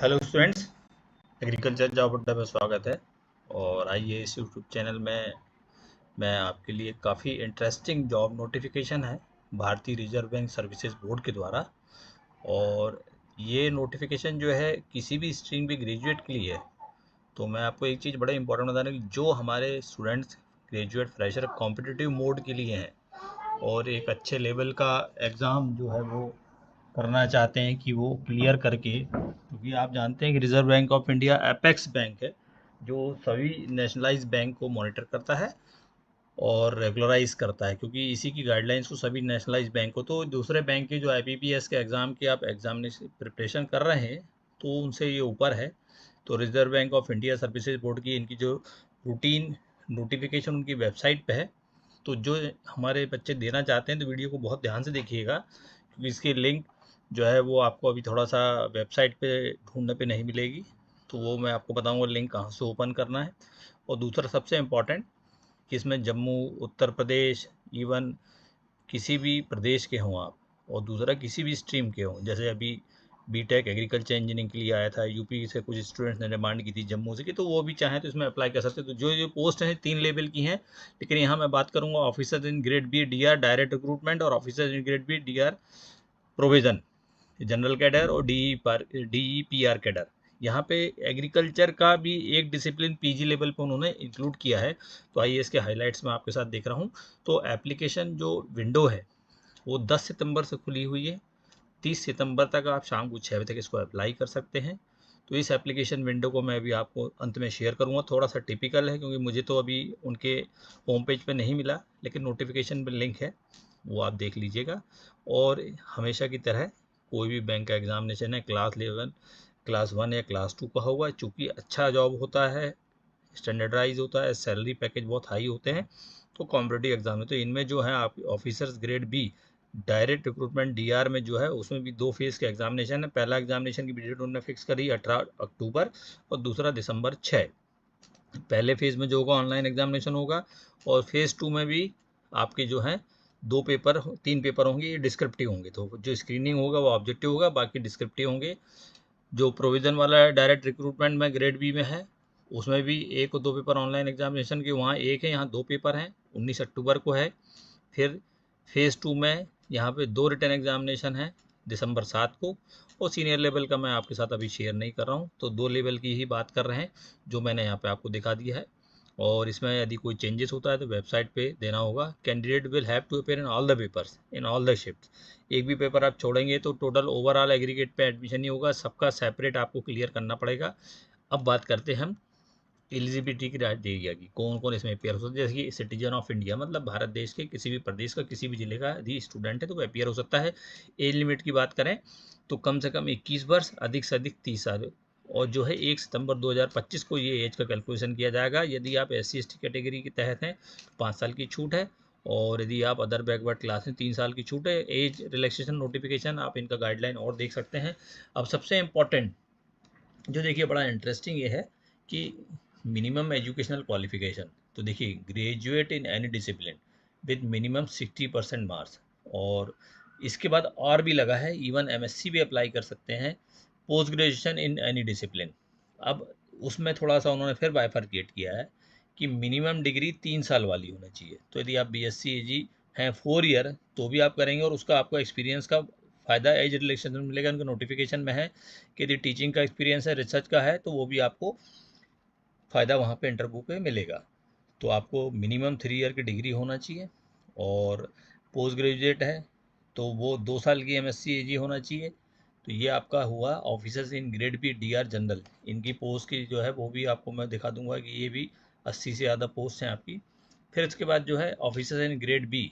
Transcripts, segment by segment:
Hello students, agriculture job अड्डा में स्वागत है। और आइए इस यूट्यूब चैनल में मैं आपके लिए काफ़ी इंटरेस्टिंग जॉब नोटिफिकेशन है भारतीय रिजर्व बैंक सर्विसेज बोर्ड के द्वारा। और ये नोटिफिकेशन जो है किसी भी स्ट्रीम के ग्रेजुएट के लिए है। तो मैं आपको एक चीज़ बड़ा इंपॉर्टेंट बता रहा हूँ कि जो हमारे students graduate fresher competitive mode के लिए हैं और एक अच्छे लेवल का एग्ज़ाम जो है वो करना चाहते हैं कि वो क्लियर करके, क्योंकि आप जानते हैं कि reserve bank of India apex bank है जो सभी नेशनलाइज बैंक को मॉनिटर करता है और रेगुलराइज करता है, क्योंकि इसी की गाइडलाइंस को सभी नेशनलाइज बैंक को, तो दूसरे बैंक के जो आईपीपीएस के एग्ज़ाम की आप एग्जामिनेशन प्रिपरेशन कर रहे हैं तो उनसे ये ऊपर है। तो reserve bank of India services board की इनकी जो रूटीन नोटिफिकेशन उनकी वेबसाइट पे है। तो जो हमारे बच्चे देना चाहते हैं तो वीडियो को बहुत ध्यान से देखिएगा, क्योंकि इसकी लिंक जो है वो आपको अभी थोड़ा सा वेबसाइट पे ढूंढने पे नहीं मिलेगी। तो वो मैं आपको बताऊंगा लिंक कहाँ से ओपन करना है। और दूसरा सबसे इम्पॉर्टेंट कि इसमें जम्मू, उत्तर प्रदेश, इवन किसी भी प्रदेश के हों आप, और दूसरा किसी भी स्ट्रीम के हों। जैसे अभी बीटेक एग्रीकल्चर इंजीनियरिंग के लिए आया था, यूपी से कुछ स्टूडेंट्स ने डिमांड की थी जम्मू से की, तो वो भी चाहें तो इसमें अप्लाई कर सकते हैं। तो जो जो पोस्ट हैं 3 लेवल की हैं, लेकिन यहाँ मैं बात करूँगा officer in grade B DR direct recruitment और officer in grade B DR provision general cadre और डीईपीआर कैडर। यहाँ पे एग्रीकल्चर का भी एक डिसिप्लिन पीजी लेवल पे उन्होंने इंक्लूड किया है। तो आइए इसके हाइलाइट्स में आपके साथ देख रहा हूँ। तो एप्लीकेशन जो विंडो है वो 10 सितंबर से खुली हुई है। 30 सितंबर तक आप शाम को 6 बजे तक इसको अप्लाई कर सकते हैं। तो इस एप्लीकेशन विंडो को मैं अभी आपको अंत में शेयर करूंगा। थोड़ा सा टिपिकल है क्योंकि मुझे तो अभी उनके होम पेज पे नहीं मिला, लेकिन नोटिफिकेशन पे लिंक है, वो आप देख लीजिएगा। और हमेशा की तरह कोई भी बैंक का एग्जामिनेशन है क्लास 1 या क्लास 2 का होगा। चूँकि अच्छा जॉब होता है, स्टैंडर्डाइज होता है, सैलरी पैकेज बहुत हाई होते हैं, तो कॉम्पिटिटिव एग्जाम है। तो इनमें जो है आप officers grade B direct recruitment DR में जो है उसमें भी 2 फेज़ के एग्जामिनेशन है। पहला एग्जामिनेशन की डेट उन्होंने फिक्स करी 18 अक्टूबर और दूसरा दिसंबर 6। पहले फेज़ में जो होगा ऑनलाइन एग्जामिनेशन होगा, और फेज़ 2 में भी आपके जो हैं 3 पेपर होंगे, ये डिस्क्रिप्टिव होंगे। तो जो स्क्रीनिंग होगा वो ऑब्जेक्टिव होगा, बाकी डिस्क्रिप्टिव होंगे। जो प्रोविज़न वाला डायरेक्ट रिक्रूटमेंट में ग्रेड बी में है, उसमें भी 1 और 2 पेपर ऑनलाइन एग्जामिनेशन के, वहाँ 1 है, यहाँ 2 पेपर हैं, 19 अक्टूबर को है। फिर फेज़ 2 में यहाँ पे 2 रिटन एग्जामिनेशन है दिसंबर 7 को। और सीनियर लेवल का मैं आपके साथ अभी शेयर नहीं कर रहा हूँ, तो 2 लेवल की ही बात कर रहे हैं जो मैंने यहाँ पे आपको दिखा दिया है। और इसमें यदि कोई चेंजेस होता है तो वेबसाइट पे देना होगा। Candidate will have to appear in all the papers in all the shift. एक भी पेपर आप छोड़ेंगे तो टोटल ओवरऑल एग्रीगेट पे एडमिशन नहीं होगा, सबका सेपरेट आपको क्लियर करना पड़ेगा। अब बात करते हैं हम एलिजिबिलिटी क्राइटेरिया की, कौन कौन इसमें अपेयर हो सकता है। जैसे कि सिटीजन ऑफ इंडिया, मतलब भारत देश के किसी भी प्रदेश का किसी भी जिले का यदि स्टूडेंट है तो वो अपेयर हो सकता है। एज लिमिट की बात करें तो कम से कम 21 वर्ष, अधिक से अधिक 30 साल। और जो है 1 सितंबर 2025 को ये एज का कैलकुलेशन किया जाएगा। यदि आप SC/ST कैटेगरी के तहत हैं तो 5 साल की छूट है, और यदि आप अदर बैकवर्ड क्लास हैं 3 साल की छूट है। एज रिलैक्सेशन नोटिफिकेशन आप इनका गाइडलाइन और देख सकते हैं। अब सबसे इम्पोर्टेंट जो देखिए बड़ा इंटरेस्टिंग ये है कि मिनिमम एजुकेशनल क्वालिफिकेशन, तो देखिए graduate in any discipline with minimum 60% marks. और इसके बाद और भी लगा है, इवन MSc भी अप्लाई कर सकते हैं, post graduation in any discipline. अब उसमें थोड़ा सा उन्होंने फिर बाइफरकेट किया है कि मिनिमम डिग्री 3 साल वाली होनी चाहिए। तो यदि आप BSc AG हैं 4 ईयर तो भी आप करेंगे, और उसका आपको एक्सपीरियंस का फ़ायदा एज रिलैक्सेशन मिलेगा। उनके नोटिफिकेशन में है कि यदि टीचिंग का एक्सपीरियंस है, रिसर्च का है, तो वो भी आपको फ़ायदा वहाँ पे इंटरव्यू पे मिलेगा। तो आपको मिनिमम 3 ईयर की डिग्री होना चाहिए, और पोस्ट ग्रेजुएट है तो वो 2 साल की MSc AG होना चाहिए। तो ये आपका हुआ officers in grade B DR general. इनकी पोस्ट की जो है वो भी आपको मैं दिखा दूंगा कि ये भी 80 से ज़्यादा पोस्ट हैं आपकी। फिर इसके बाद जो है ऑफिसर्स इन ग्रेड बी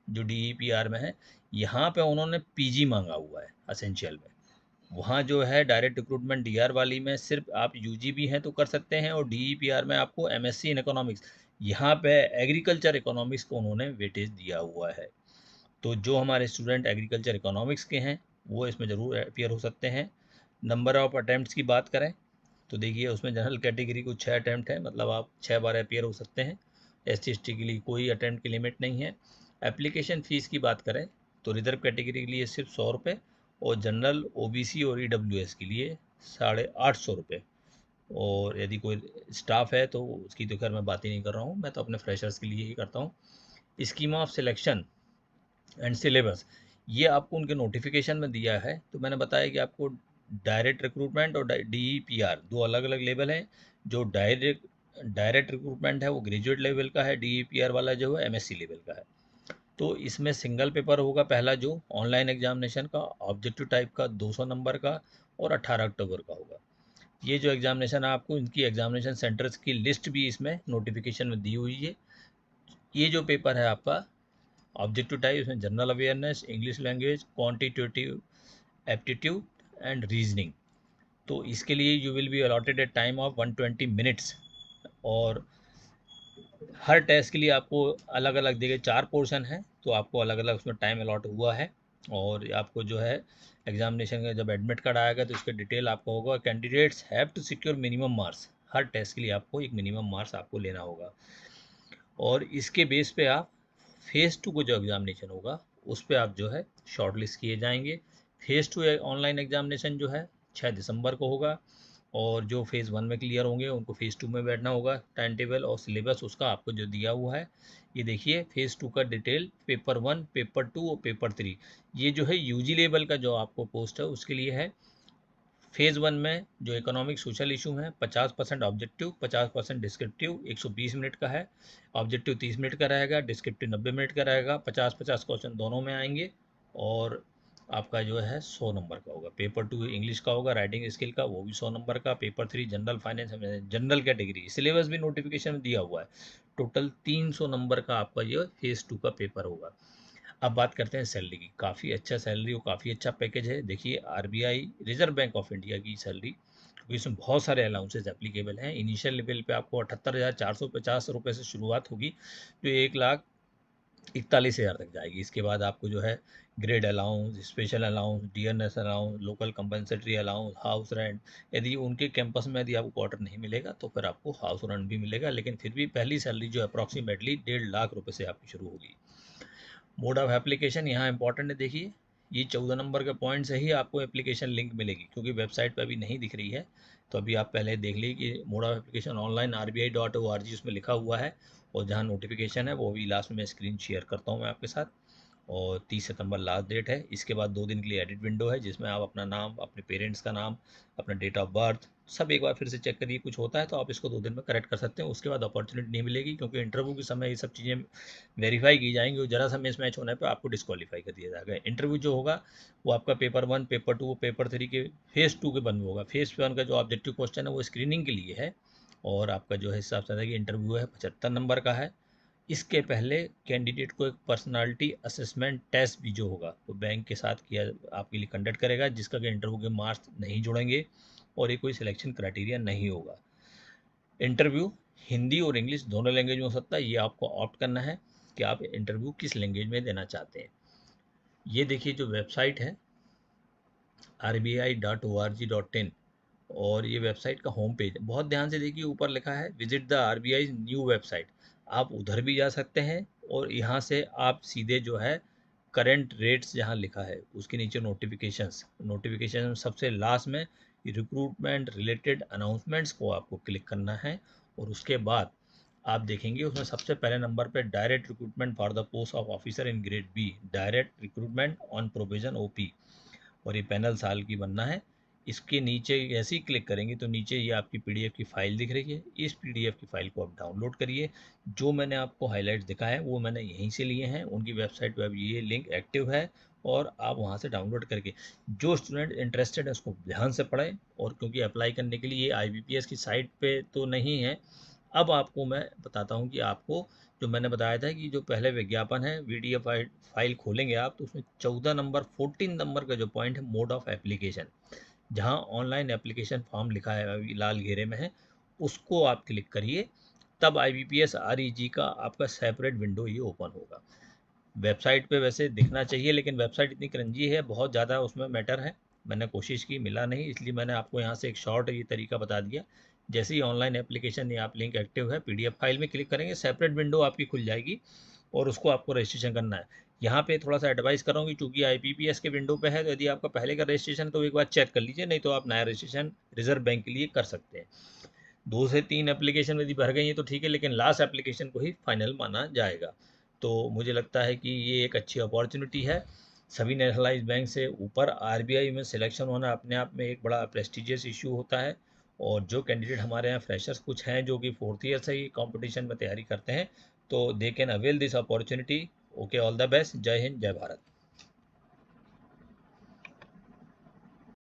जो DEPR में है, यहाँ पे उन्होंने PG मांगा हुआ है असेंशियल में। वहाँ जो है डायरेक्ट रिक्रूटमेंट डीआर वाली में सिर्फ आप यूजी भी हैं तो कर सकते हैं, और DEPR में आपको MSc इन इकोनॉमिक्स, यहाँ पे एग्रीकल्चर इकोनॉमिक्स को उन्होंने वेटेज दिया हुआ है। तो जो हमारे स्टूडेंट एग्रीकल्चर इकोनॉमिक्स के हैं वो इसमें ज़रूर अपियर हो सकते हैं। नंबर ऑफ अटैम्प्ट्स की बात करें तो देखिए उसमें जनरल कैटेगरी को 6 अटैम्प्ट है, मतलब आप 6 बार अपियर हो सकते हैं। SC/ST के लिए कोई अटैम्प्ट की लिमिट नहीं है। एप्लीकेशन फ़ीस की बात करें तो रिजर्व कैटेगरी के लिए सिर्फ 100 रुपये, और जनरल OBC और EWS के लिए ₹850। और यदि कोई स्टाफ है तो उसकी तो खैर मैं बात ही नहीं कर रहा हूँ, मैं तो अपने फ्रेशर्स के लिए ही करता हूँ। Scheme of selection and syllabus, ये आपको उनके नोटिफिकेशन में दिया है। तो मैंने बताया कि आपको डायरेक्ट रिक्रूटमेंट और DEPR दो अलग अलग लेवल हैं। जो डायरेक्ट रिक्रूटमेंट है वो ग्रेजुएट लेवल का है, DEPR वाला जो है MSc लेवल का है। तो इसमें सिंगल पेपर होगा पहला, जो ऑनलाइन एग्जामिनेशन का, ऑब्जेक्टिव टाइप का 200 नंबर का, और 18 अक्टूबर का होगा। ये जो एग्जामिनेशन है आपको इनकी एग्जामिनेशन सेंटर्स की लिस्ट भी इसमें नोटिफिकेशन में दी हुई है। ये जो पेपर है आपका ऑब्जेक्टिव टाइप, इसमें general awareness, English language, quantitative aptitude and reasoning. तो इसके लिए you will be allotted A time of 120 minutes. और हर टेस्ट के लिए आपको अलग अलग देखे 4 पोर्शन है, तो आपको अलग अलग उसमें टाइम अलॉट हुआ है। और आपको जो है एग्जामिनेशन का जब एडमिट कार्ड आएगा तो उसके डिटेल आपको होगा। Candidates have to secure minimum marks, हर टेस्ट के लिए आपको एक मिनिमम मार्क्स आपको लेना होगा। और इसके बेस पे आप फेज़ 2 को जो एग्जामिनेशन होगा उस पर आप जो है शॉर्ट लिस्ट किए जाएंगे। फेज़ 2 ऑनलाइन एग्जामिनेशन जो है 6 दिसंबर को होगा। और जो फेज़ 1 में क्लियर होंगे उनको फेज़ 2 में बैठना होगा। टाइम टेबल और सिलेबस उसका आपको जो दिया हुआ है, ये देखिए फेज़ 2 का डिटेल, पेपर 1, पेपर 2 और पेपर 3। ये जो है यूजी लेवल का जो आपको पोस्ट है उसके लिए है। फेज़ 1 में जो इकोनॉमिक सोशल इशू है 50% ऑब्जेक्टिव, 50% डिस्क्रिप्टिव, 120 मिनट का है। ऑब्जेक्टिव 30 मिनट का रहेगा, डिस्क्रिप्टिव 90 मिनट का रहेगा। 50-50 क्वेश्चन दोनों में आएंगे। और आपका जो है 100 नंबर का होगा। पेपर 2 इंग्लिश का होगा, राइटिंग स्किल का, वो भी 100 नंबर का। Paper 3 general finance, general category, syllabus भी नोटिफिकेशन में दिया हुआ है। टोटल 300 नंबर का आपका ये फेज़ 2 का पेपर होगा। अब बात करते हैं सैलरी की। काफ़ी अच्छा सैलरी और काफ़ी अच्छा पैकेज है। देखिए RBI reserve bank of India की सैलरी, क्योंकि इसमें बहुत सारे अलाउंसेज एप्लीकेबल हैं। इनिशियल लेवल पे आपको 78,450 रुपये से शुरुआत होगी, जो 1,41,000 तक जाएगी। इसके बाद आपको जो है grade allowance, special allowance, dearness allowance, local compensatory allowance, house rent. यदि उनके कैंपस में यदि आपको क्वार्टर नहीं मिलेगा तो फिर आपको हाउस रेंट भी मिलेगा। लेकिन फिर भी पहली सैलरी जो अप्रॉक्सीमेटली 1.5 लाख रुपये से आपकी शुरू होगी। मोड ऑफ एप्लीकेशन यहाँ इंपॉर्टेंट है। देखिए ये 14 नंबर के पॉइंट से ही आपको एप्लीकेशन लिंक मिलेगी, क्योंकि वेबसाइट पर अभी नहीं दिख रही है। तो अभी आप पहले देख लीजिए कि mode of application online RBI.org उसमें लिखा हुआ है। और जहाँ नोटिफिकेशन है वो भी लास्ट में स्क्रीन शेयर करता हूँ मैं आपके साथ। और 30 सितंबर लास्ट डेट है। इसके बाद 2 दिन के लिए एडिट विंडो है, जिसमें आप अपना नाम, अपने पेरेंट्स का नाम, अपना डेट ऑफ बर्थ सब एक बार फिर से चेक करिए। कुछ होता है तो आप इसको 2 दिन में करेक्ट कर सकते हैं। उसके बाद अपॉर्चुनिटी नहीं मिलेगी, क्योंकि इंटरव्यू के समय ये सब चीज़ें वेरीफाई की जाएंगी और जरा सा मिसमैच होने पर आपको डिस्क्वालीफाई कर दिया जाएगा। इंटरव्यू जो होगा वो आपका पेपर 1, पेपर 2, पेपर 3 के फेज़ 2 के बंद होगा। फेज़ 1 का जो ऑब्जेक्टिव क्वेश्चन है वो स्क्रीनिंग के लिए है। और आपका जो हिसाब से कि इंटरव्यू है 75 नंबर का है। इसके पहले कैंडिडेट को एक पर्सनालिटी असेसमेंट टेस्ट भी जो होगा वो बैंक के साथ किया आपके लिए कंडक्ट करेगा, जिसका कि इंटरव्यू के मार्क्स नहीं जुड़ेंगे और ये कोई सिलेक्शन क्राइटेरिया नहीं होगा। इंटरव्यू हिंदी और इंग्लिश दोनों लैंग्वेज में हो सकता है। ये आपको ऑप्ट करना है कि आप इंटरव्यू किस लैंग्वेज में देना चाहते हैं। ये देखिए जो वेबसाइट है RBI.org.in, और ये वेबसाइट का होम पेज। बहुत ध्यान से देखिए, ऊपर लिखा है visit the RBI new website. आप उधर भी जा सकते हैं और यहाँ से आप सीधे जो है करंट रेट्स जहाँ लिखा है उसके नीचे नोटिफिकेशन सबसे लास्ट में रिक्रूटमेंट रिलेटेड अनाउंसमेंट्स को आपको क्लिक करना है। और उसके बाद आप देखेंगे उसमें सबसे पहले नंबर पे direct recruitment for the post of officer in grade B, direct recruitment on provision OP। और ये पैनल साल की बनना है। इसके नीचे ऐसे ही क्लिक करेंगे तो नीचे ये आपकी PDF की फ़ाइल दिख रही है। इस PDF की फ़ाइल को आप डाउनलोड करिए। जो मैंने आपको हाइलाइट्स दिखाए हैं वो मैंने यहीं से लिए हैं। उनकी वेबसाइट पर अभी ये लिंक एक्टिव है और आप वहाँ से डाउनलोड करके जो स्टूडेंट इंटरेस्टेड है उसको ध्यान से पढ़ें। और क्योंकि अप्लाई करने के लिए ये IBPS की साइट पे तो नहीं है। अब आपको मैं बताता हूँ कि आपको जो मैंने बताया था कि जो पहले विज्ञापन है PDF फाइल खोलेंगे आप तो उसमें 14 नंबर का जो पॉइंट है मोड ऑफ एप्लीकेशन, जहां ऑनलाइन एप्लीकेशन फॉर्म लिखा है अभी लाल घेरे में है, उसको आप क्लिक करिए। तब IBPS REG का आपका सेपरेट विंडो ये ओपन होगा। वेबसाइट पे वैसे दिखना चाहिए, लेकिन वेबसाइट इतनी क्रंजी है, बहुत ज़्यादा उसमें मैटर है। मैंने कोशिश की, मिला नहीं, इसलिए मैंने आपको यहाँ से एक शॉर्ट ये तरीका बता दिया। जैसे ही ऑनलाइन एप्लीकेशन या आप लिंक एक्टिव है PDF फाइल में क्लिक करेंगे, सेपरेट विंडो आपकी खुल जाएगी और उसको आपको रजिस्ट्रेशन करना है। यहाँ पे थोड़ा सा एडवाइस कर रहा हूँ कि चूँकि IPPS के विंडो पे है, तो यदि आपका पहले का रजिस्ट्रेशन है तो एक बार चेक कर लीजिए, नहीं तो आप नया रजिस्ट्रेशन रिजर्व बैंक के लिए कर सकते हैं। 2 से 3 एप्लीकेशन यदि भर गई हैं तो ठीक है, लेकिन लास्ट एप्लीकेशन को ही फाइनल माना जाएगा। तो मुझे लगता है कि ये एक अच्छी अपॉर्चुनिटी है। सभी नेशनलाइज्ड बैंक से ऊपर RBI में सिलेक्शन होना अपने आप में एक बड़ा प्रेस्टिजियस इशू होता है, और जो कैंडिडेट हमारे यहाँ फ्रेशर्स कुछ हैं जो कि 4th ईयर से ही कॉम्पिटिशन में तैयारी करते हैं, तो they can avail this opportunity. Okay, all the best. जय हिंद, जय भारत।